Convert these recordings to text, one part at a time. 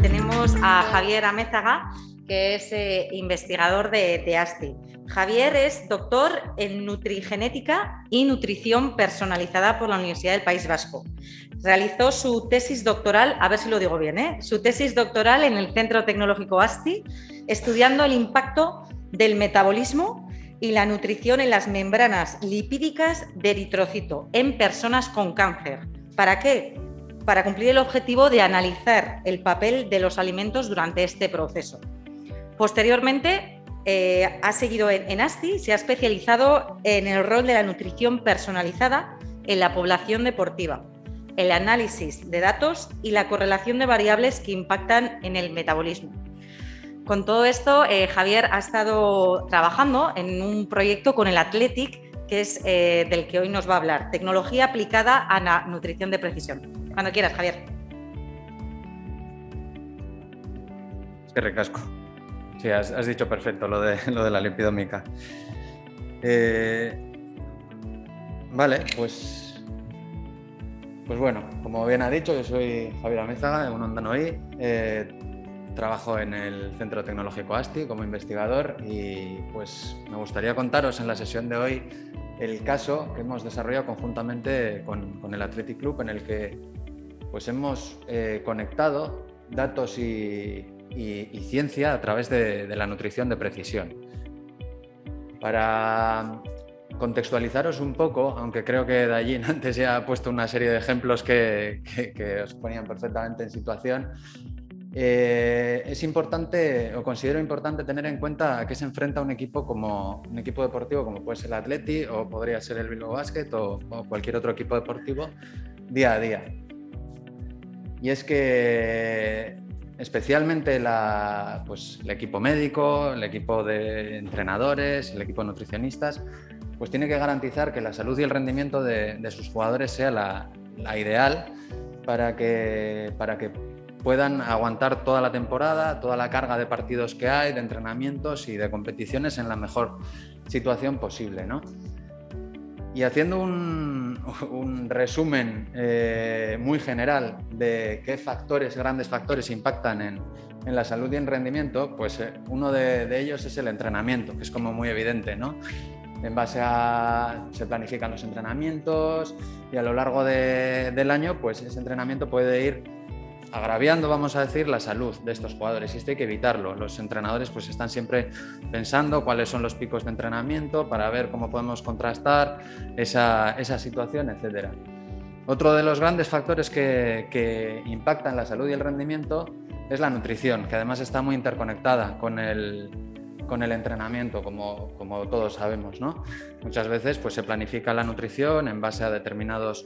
tenemos a Javier Amézaga, que es investigador de ASTI. Javier es doctor en nutrigenética y nutrición personalizada por la Universidad del País Vasco. Realizó su tesis doctoral, a ver si lo digo bien, su tesis doctoral en el Centro Tecnológico ASTI, estudiando el impacto del metabolismo y la nutrición en las membranas lipídicas de eritrocito en personas con cáncer. ¿Para qué? Para cumplir el objetivo de analizar el papel de los alimentos durante este proceso. Posteriormente, ha seguido en ASTI y se ha especializado en el rol de la nutrición personalizada en la población deportiva, el análisis de datos y la correlación de variables que impactan en el metabolismo. Con todo esto, Javier ha estado trabajando en un proyecto con el Athletic, que es del que hoy nos va a hablar, tecnología aplicada a la nutrición de precisión. Cuando quieras, Javier. Qué recasco. Sí, has dicho perfecto lo de la lipidómica. Vale, pues bueno, como bien ha dicho, yo soy Javier Amézaga, de Unondanoí. Trabajo en el Centro Tecnológico ASTI como investigador y pues me gustaría contaros en la sesión de hoy el caso que hemos desarrollado conjuntamente con el Athletic Club, en el que pues hemos conectado datos y ciencia a través de la nutrición de precisión. Para contextualizaros un poco, aunque creo que Dayin antes ya ha puesto una serie de ejemplos que os ponían perfectamente en situación, es importante, o considero importante, tener en cuenta a qué se enfrenta un equipo deportivo como puede ser el Atleti o podría ser el Bilbao Basket o cualquier otro equipo deportivo día a día. Y es que especialmente el equipo médico, el equipo de entrenadores, el equipo de nutricionistas, pues tiene que garantizar que la salud y el rendimiento de sus jugadores sea la ideal para que puedan aguantar toda la temporada, toda la carga de partidos que hay, de entrenamientos y de competiciones en la mejor situación posible, ¿no? Y haciendo un resumen muy general de qué grandes factores impactan en la salud y en rendimiento, pues uno de ellos es el entrenamiento, que es como muy evidente, ¿no? En base a se planifican los entrenamientos y a lo largo del año, pues ese entrenamiento puede ir agraviando, vamos a decir, la salud de estos jugadores, y esto hay que evitarlo. Los entrenadores pues están siempre pensando cuáles son los picos de entrenamiento para ver cómo podemos contrastar esa situación, etc. Otro de los grandes factores que impactan la salud y el rendimiento es la nutrición, que además está muy interconectada con el entrenamiento, como todos sabemos, ¿no? Muchas veces pues, se planifica la nutrición en base a determinados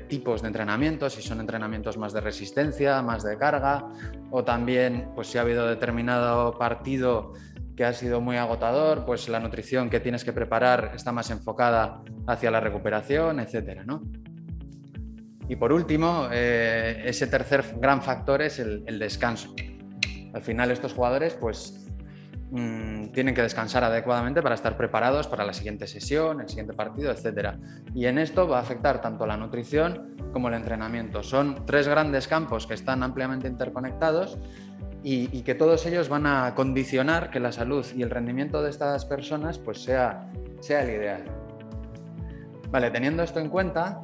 tipos de entrenamientos, si son entrenamientos más de resistencia, más de carga, o también pues si ha habido determinado partido que ha sido muy agotador, pues la nutrición que tienes que preparar está más enfocada hacia la recuperación, etcétera, ¿no? Y por último, ese tercer gran factor es el descanso. Al final estos jugadores pues tienen que descansar adecuadamente para estar preparados para la siguiente sesión, el siguiente partido, etc. Y en esto va a afectar tanto la nutrición como el entrenamiento. Son tres grandes campos que están ampliamente interconectados y que todos ellos van a condicionar que la salud y el rendimiento de estas personas pues sea el ideal. Vale, teniendo esto en cuenta,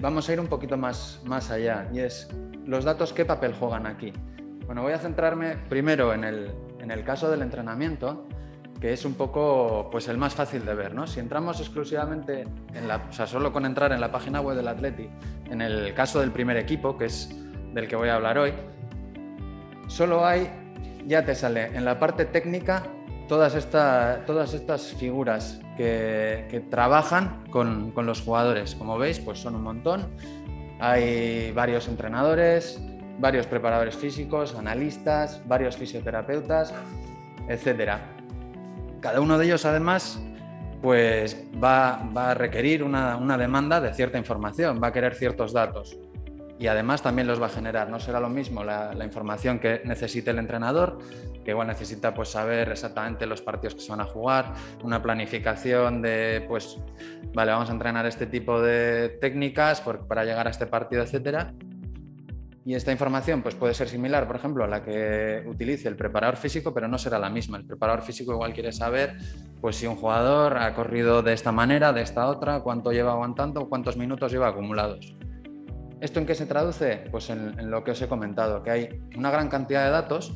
vamos a ir un poquito más allá, y es los datos, ¿qué papel juegan aquí? Bueno, voy a centrarme primero en el caso del entrenamiento, que es un poco pues, el más fácil de ver, ¿no? Si entramos exclusivamente, solo con entrar en la página web del Athletic, en el caso del primer equipo, que es del que voy a hablar hoy, ya te sale en la parte técnica todas estas figuras que trabajan con los jugadores. Como veis, pues son un montón. Hay varios entrenadores, varios preparadores físicos, analistas, varios fisioterapeutas, etc. Cada uno de ellos, además, pues va a requerir una demanda de cierta información, va a querer ciertos datos. Y además también los va a generar. No será lo mismo la información que necesite el entrenador, que igual necesita pues, saber exactamente los partidos que se van a jugar, una planificación de, pues, vale, vamos a entrenar este tipo de técnicas para llegar a este partido, etcétera. Y esta información pues, puede ser similar, por ejemplo, a la que utilice el preparador físico, pero no será la misma. El preparador físico igual quiere saber pues, si un jugador ha corrido de esta manera, de esta otra, cuánto lleva aguantando, cuántos minutos lleva acumulados. ¿Esto en qué se traduce? Pues en lo que os he comentado, que hay una gran cantidad de datos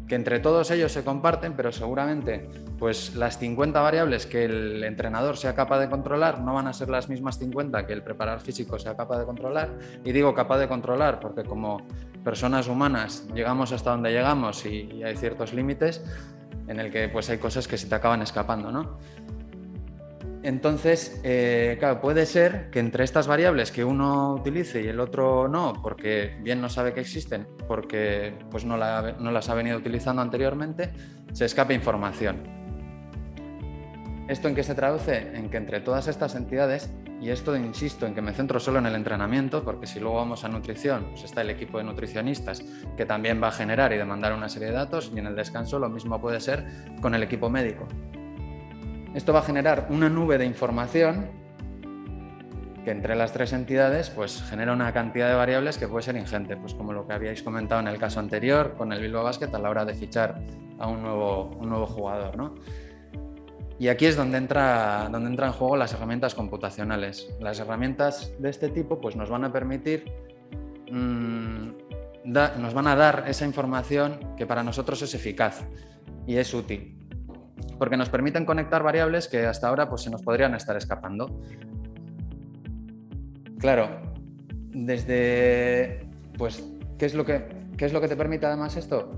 que entre todos ellos se comparten, pero seguramente pues, las 50 variables que el entrenador sea capaz de controlar no van a ser las mismas 50 que el preparador físico sea capaz de controlar. Y digo capaz de controlar porque como personas humanas llegamos hasta donde llegamos y hay ciertos límites en el que pues, hay cosas que se te acaban escapando, ¿no? Entonces, claro, puede ser que entre estas variables que uno utilice y el otro no, porque bien no sabe que existen, porque pues no las ha venido utilizando anteriormente, se escape información. ¿Esto en qué se traduce? En que entre todas estas entidades, y esto insisto en que me centro solo en el entrenamiento, porque si luego vamos a nutrición, pues está el equipo de nutricionistas que también va a generar y demandar una serie de datos, y en el descanso lo mismo puede ser con el equipo médico. Esto va a generar una nube de información que entre las tres entidades pues, genera una cantidad de variables que puede ser ingente, pues como lo que habíais comentado en el caso anterior con el Bilbao Basket a la hora de fichar a un nuevo jugador, ¿no? Y aquí es donde entran en juego las herramientas computacionales. Las herramientas de este tipo pues, nos van a permitir, nos van a dar esa información que para nosotros es eficaz y es útil, porque nos permiten conectar variables que hasta ahora pues, se nos podrían estar escapando. Claro, pues, ¿qué es lo que te permite además esto?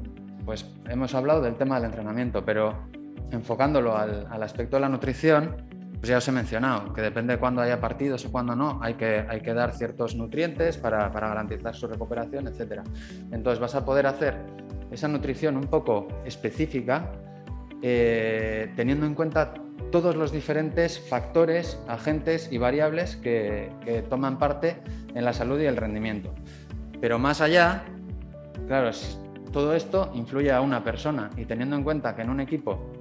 Pues hemos hablado del tema del entrenamiento, pero enfocándolo al aspecto de la nutrición, pues ya os he mencionado que depende de cuándo haya partidos o cuándo no, hay que dar ciertos nutrientes para garantizar su recuperación, etc. Entonces vas a poder hacer esa nutrición un poco específica, teniendo en cuenta todos los diferentes factores, agentes y variables que toman parte en la salud y el rendimiento. Pero más allá, claro, todo esto influye a una persona, y teniendo en cuenta que en un equipo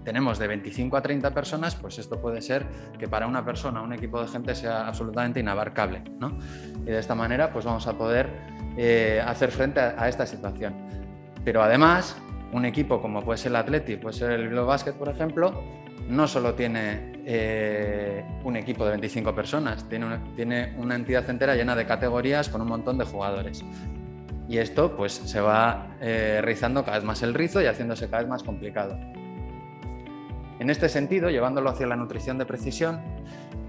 tenemos de 25 a 30 personas, pues esto puede ser que para una persona, un equipo de gente sea absolutamente inabarcable, ¿no? Y de esta manera pues vamos a poder hacer frente a esta situación. Pero además, un equipo como puede ser el Atleti, puede ser el Bilbao Basket, por ejemplo, no solo tiene un equipo de 25 personas, tiene una entidad entera llena de categorías con un montón de jugadores. Y esto pues se va rizando cada vez más el rizo y haciéndose cada vez más complicado. En este sentido, llevándolo hacia la nutrición de precisión,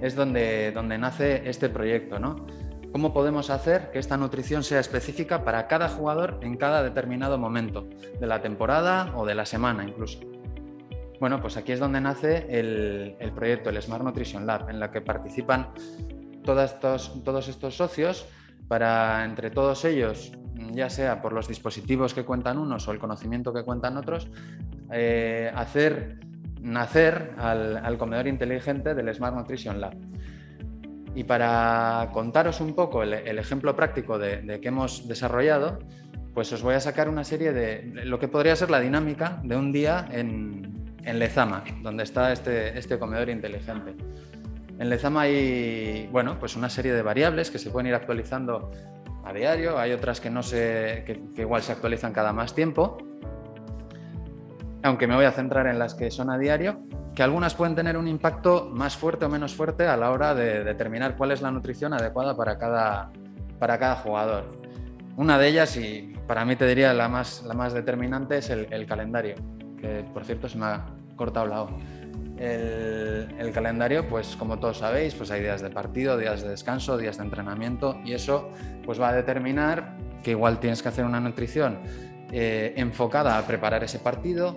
es donde nace este proyecto, ¿no? ¿Cómo podemos hacer que esta nutrición sea específica para cada jugador en cada determinado momento de la temporada o de la semana incluso? Bueno, pues aquí es donde nace el proyecto, el Smart Nutrition Lab, en la que participan todos estos socios para, entre todos ellos, ya sea por los dispositivos que cuentan unos o el conocimiento que cuentan otros, hacer nacer al comedor inteligente del Smart Nutrition Lab. Y para contaros un poco el ejemplo práctico de que hemos desarrollado, pues os voy a sacar una serie de lo que podría ser la dinámica de un día en Lezama, donde está este comedor inteligente. En Lezama hay, bueno, pues una serie de variables que se pueden ir actualizando a diario, hay otras que igual se actualizan cada más tiempo, aunque me voy a centrar en las que son a diario, que algunas pueden tener un impacto más fuerte o menos fuerte a la hora de determinar cuál es la nutrición adecuada para cada jugador. Una de ellas, y para mí te diría la más determinante, es el calendario, que por cierto se me ha cortado la O. El calendario, pues como todos sabéis, pues hay días de partido, días de descanso, días de entrenamiento, y eso pues va a determinar que igual tienes que hacer una nutrición enfocada a preparar ese partido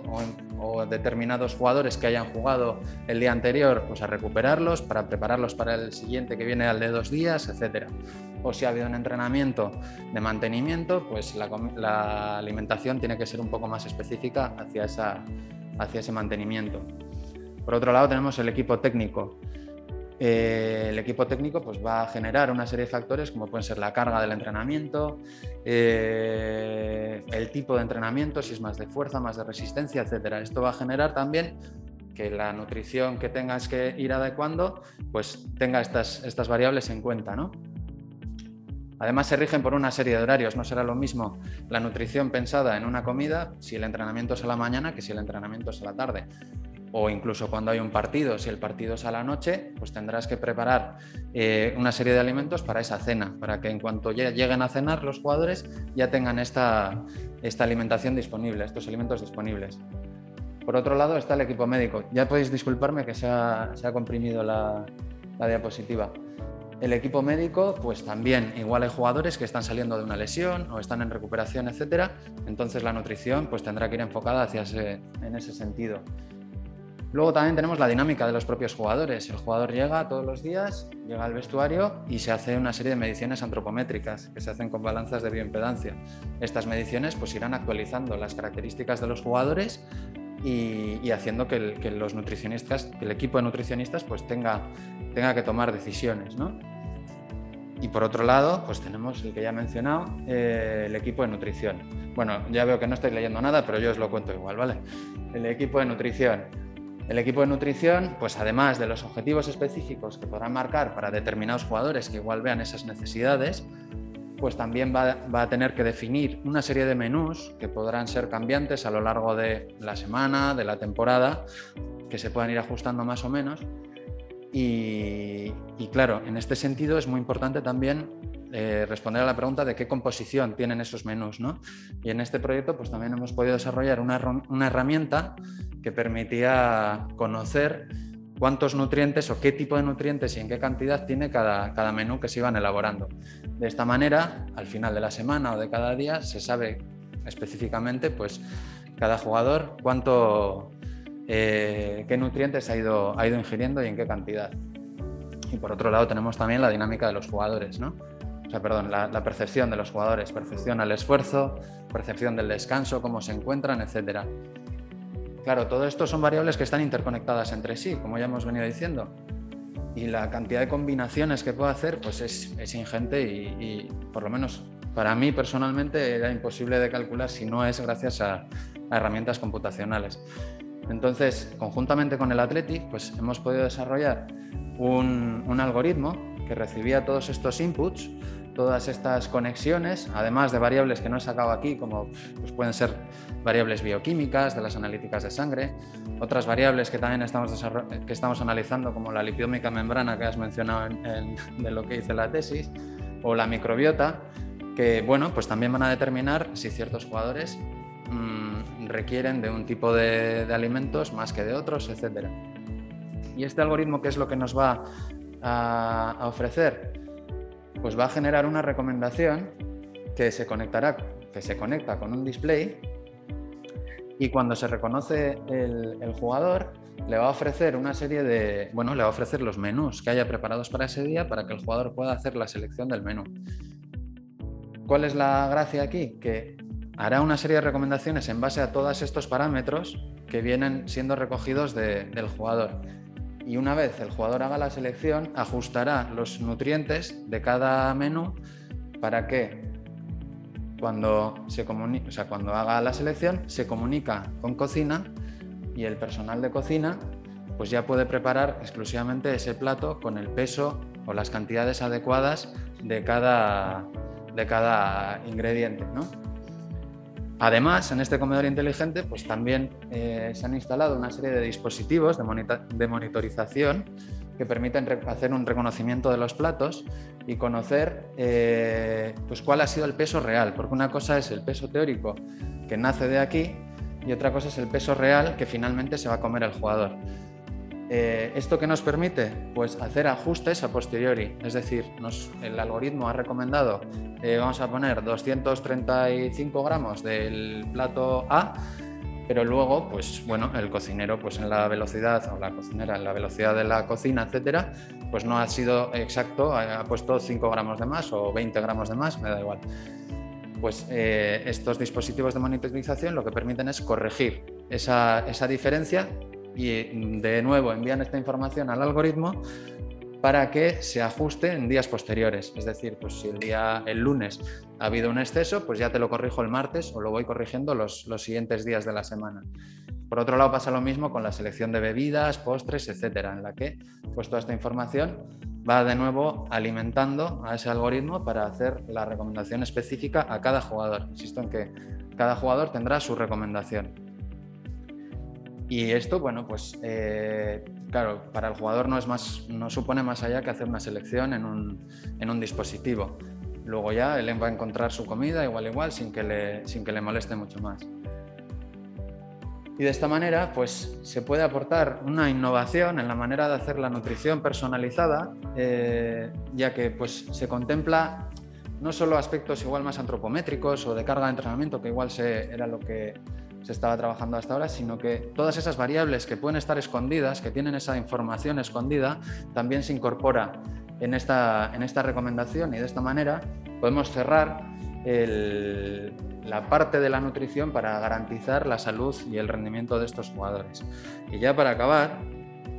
o determinados jugadores que hayan jugado el día anterior, pues a recuperarlos para prepararlos para el siguiente que viene al de 2 días, etc. O si ha habido un entrenamiento de mantenimiento, pues la alimentación tiene que ser un poco más específica hacia ese mantenimiento. Por otro lado tenemos el equipo técnico. El equipo técnico pues, va a generar una serie de factores como pueden ser la carga del entrenamiento, el tipo de entrenamiento, si es más de fuerza, más de resistencia, etc. Esto va a generar también que la nutrición que tengas que ir adecuando pues tenga estas variables en cuenta, ¿no? Además, se rigen por una serie de horarios. No será lo mismo la nutrición pensada en una comida si el entrenamiento es a la mañana que si el entrenamiento es a la tarde. O incluso cuando hay un partido, si el partido es a la noche, pues tendrás que preparar una serie de alimentos para esa cena, para que en cuanto lleguen a cenar los jugadores ya tengan esta alimentación disponible, estos alimentos disponibles. Por otro lado está el equipo médico. Ya podéis disculparme que se ha comprimido la diapositiva. El equipo médico, pues también igual hay jugadores que están saliendo de una lesión o están en recuperación, etcétera. Entonces la nutrición pues tendrá que ir enfocada en ese sentido. Luego también tenemos la dinámica de los propios jugadores. El jugador llega todos los días, llega al vestuario y se hace una serie de mediciones antropométricas que se hacen con balanzas de bioimpedancia. Estas mediciones pues irán actualizando las características de los jugadores y haciendo que los nutricionistas, que el equipo de nutricionistas pues tenga que tomar decisiones, ¿no? Y por otro lado, pues tenemos el que ya he mencionado, el equipo de nutrición. Bueno, ya veo que no estáis leyendo nada, pero yo os lo cuento igual, ¿vale? El equipo de nutrición. El equipo de nutrición, pues además de los objetivos específicos que podrán marcar para determinados jugadores que igual vean esas necesidades, pues también va a tener que definir una serie de menús que podrán ser cambiantes a lo largo de la semana, de la temporada, que se puedan ir ajustando más o menos. Y claro, en este sentido es muy importante también responder a la pregunta de qué composición tienen esos menús, ¿no? Y en este proyecto pues también hemos podido desarrollar una herramienta que permitía conocer cuántos nutrientes o qué tipo de nutrientes y en qué cantidad tiene cada menú que se iban elaborando. De esta manera, al final de la semana o de cada día, se sabe específicamente pues, cada jugador qué nutrientes ha ido ingiriendo y en qué cantidad. Y por otro lado tenemos también la dinámica de los jugadores, ¿no? La percepción de los jugadores, percepción al esfuerzo, percepción del descanso, cómo se encuentran, etcétera. Claro, todo esto son variables que están interconectadas entre sí, como ya hemos venido diciendo. Y la cantidad de combinaciones que puedo hacer pues es ingente y por lo menos para mí personalmente era imposible de calcular si no es gracias a herramientas computacionales. Entonces, conjuntamente con el Athletic, pues hemos podido desarrollar un algoritmo que recibía todos estos inputs, todas estas conexiones, además de variables que no he sacado aquí, como pues pueden ser variables bioquímicas, de las analíticas de sangre, otras variables que también estamos analizando, como la lipidómica membrana que has mencionado de lo que hice la tesis, o la microbiota, que bueno, pues también van a determinar si ciertos jugadores requieren de un tipo de alimentos más que de otros, etc. Y este algoritmo, ¿qué es lo que nos va a ofrecer? Pues va a generar una recomendación que se conecta con un display y cuando se reconoce el jugador le va a ofrecer una serie le va a ofrecer los menús que haya preparados para ese día para que el jugador pueda hacer la selección del menú. ¿Cuál es la gracia aquí? Que hará una serie de recomendaciones en base a todos estos parámetros que vienen siendo recogidos del jugador. Y una vez el jugador haga la selección, ajustará los nutrientes de cada menú para que cuando haga la selección se comunica con cocina y el personal de cocina pues ya puede preparar exclusivamente ese plato con el peso o las cantidades adecuadas de cada ingrediente, ¿no? Además, en este comedor inteligente pues también se han instalado una serie de dispositivos de monitorización que permiten hacer un reconocimiento de los platos y conocer pues cuál ha sido el peso real, porque una cosa es el peso teórico que nace de aquí y otra cosa es el peso real que finalmente se va a comer el jugador. ¿Esto qué nos permite? Pues hacer ajustes a posteriori, es decir, el algoritmo ha recomendado, vamos a poner 235 gramos del plato A, pero luego, pues bueno, el cocinero pues en la velocidad, o la cocinera en la velocidad de la cocina, etcétera, pues no ha sido exacto, ha puesto 5 gramos de más o 20 gramos de más, me da igual. Pues estos dispositivos de monitorización lo que permiten es corregir esa diferencia y de nuevo envían esta información al algoritmo para que se ajuste en días posteriores. Es decir, pues si el lunes ha habido un exceso, pues ya te lo corrijo el martes o lo voy corrigiendo los siguientes días de la semana. Por otro lado, pasa lo mismo con la selección de bebidas, postres, etcétera, en la que pues toda esta información va de nuevo alimentando a ese algoritmo para hacer la recomendación específica a cada jugador. Insisto en que cada jugador tendrá su recomendación. Y esto, bueno, pues claro, para el jugador no supone más allá que hacer una selección en un dispositivo. Luego ya él va a encontrar su comida igual, sin que le moleste mucho más. Y de esta manera, pues se puede aportar una innovación en la manera de hacer la nutrición personalizada, ya que pues se contempla no solo aspectos igual más antropométricos o de carga de entrenamiento, que igual era lo que se estaba trabajando hasta ahora, sino que todas esas variables que pueden estar escondidas, que tienen esa información escondida, también se incorpora en esta recomendación, y de esta manera podemos cerrar la parte de la nutrición para garantizar la salud y el rendimiento de estos jugadores. Y ya para acabar,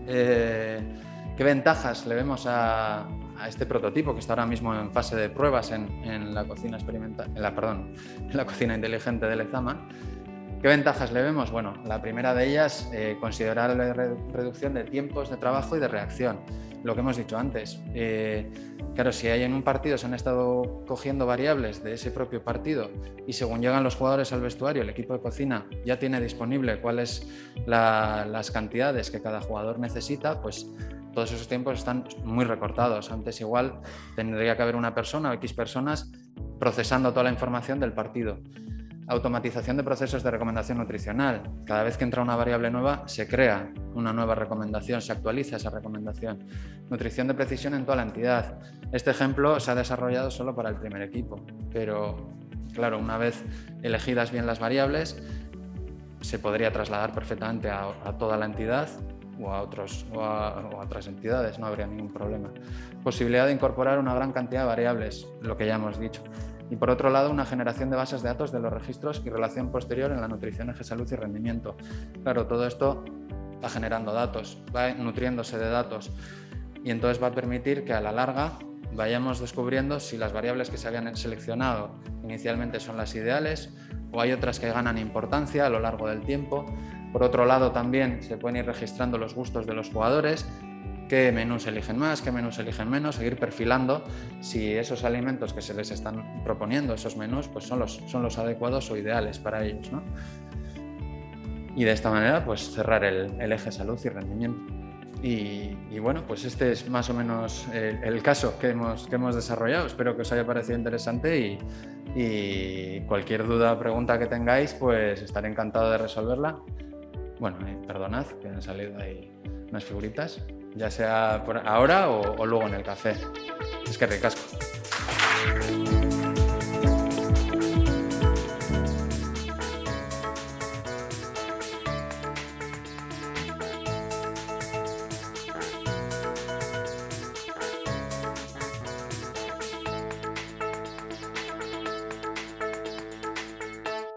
¿qué ventajas le vemos a este prototipo que está ahora mismo en fase de pruebas en la cocina experimental, en la cocina inteligente de Lezama? ¿Qué ventajas le vemos? Bueno, la primera de ellas, considerar la reducción de tiempos de trabajo y de reacción. Lo que hemos dicho antes, claro, si hay en un partido se han estado cogiendo variables de ese propio partido y según llegan los jugadores al vestuario, el equipo de cocina ya tiene disponible cuáles las cantidades que cada jugador necesita, pues todos esos tiempos están muy recortados. Antes igual tendría que haber una persona o X personas procesando toda la información del partido. Automatización de procesos de recomendación nutricional. Cada vez que entra una variable nueva, se crea una nueva recomendación, se actualiza esa recomendación. Nutrición de precisión en toda la entidad. Este ejemplo se ha desarrollado solo para el primer equipo, pero claro, una vez elegidas bien las variables, se podría trasladar perfectamente a toda la entidad o a otras entidades, no habría ningún problema. Posibilidad de incorporar una gran cantidad de variables, lo que ya hemos dicho. Y por otro lado, una generación de bases de datos de los registros y relación posterior en la nutrición, eje, salud y rendimiento. Claro, todo esto va generando datos, va nutriéndose de datos y entonces va a permitir que a la larga vayamos descubriendo si las variables que se habían seleccionado inicialmente son las ideales o hay otras que ganan importancia a lo largo del tiempo. Por otro lado, también se pueden ir registrando los gustos de los jugadores, qué menús eligen más, qué menús eligen menos, seguir perfilando si esos alimentos que se les están proponiendo, esos menús, pues son los adecuados o ideales para ellos, ¿no? Y de esta manera, pues cerrar el eje salud y rendimiento. Y bueno, pues este es más o menos el caso que hemos desarrollado. Espero que os haya parecido interesante y cualquier duda o pregunta que tengáis, pues estaré encantado de resolverla. Bueno, perdonad que han salido ahí unas figuritas, ya sea por ahora o luego en el café. Es que ricasco.